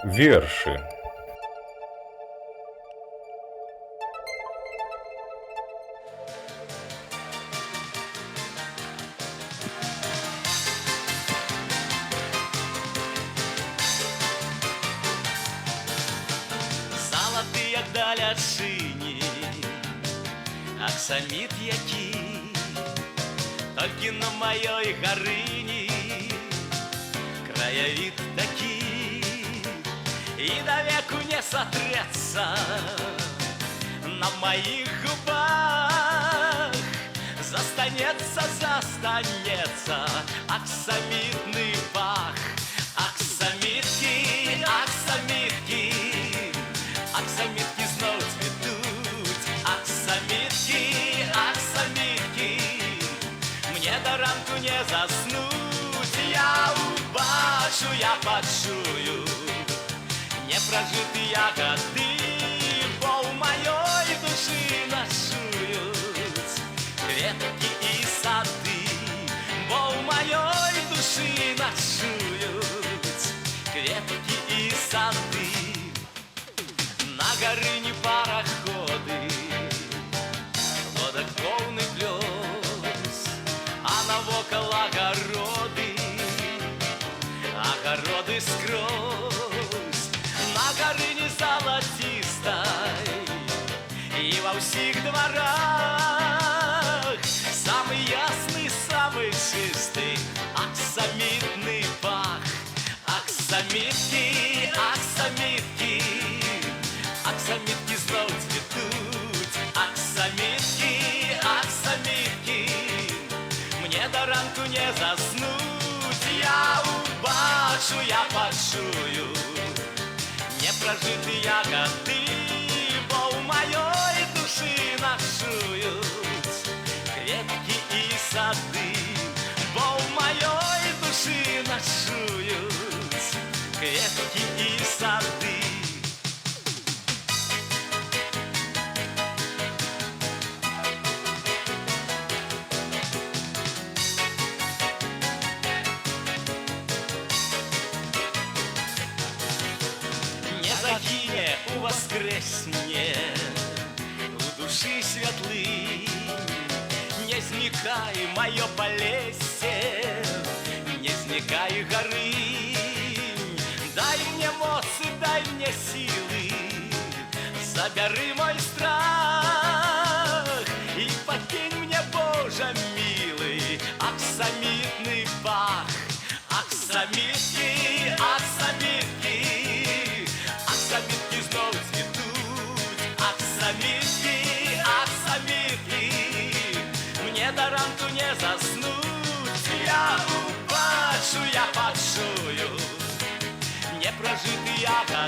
Верши. Золотые даля шині, аксаміт який, тільки на моїй гарині краєвид такий, і до веку не сотрется на моих губах. Застанется аксамитный пах. Аксамитки, аксамитки, аксамитки знов цветуть. Аксамитки, аксамитки, мне до ранку не заснуть. Я убачу, я почую непрожитые годы, бо у моей души ночуют ветки и сады, бо у моей души ночуют ветки и сады. На горыне пароходы, лодок полный плёс, а навокал огороды, огороды скрозь. На горыне золотистой и во всех дворах самый ясный, самый чистый аксамитный пах. Аксамитки, аксамитки, аксамитки знов цветут. Аксамитки, аксамитки, мне до ранку не заснуть. Я убачу, я почую непрожитые годы, бо у моей души ночуют ветки и сады, бо у моей души ночуют ветки и сады. Загине у воскресне у души святлый, не зникай мое полесье, не зникай горы. Дай мне моцы, дай мне силы, забери мой страх и покинь мне, Боже милый, аксамитный пах. Аксамитки, аксамитки, аксамитки знов цветут. Аксамитки, аксамитки, мне до ранку не заснуть. Я убачу, я почую непрожитые годы,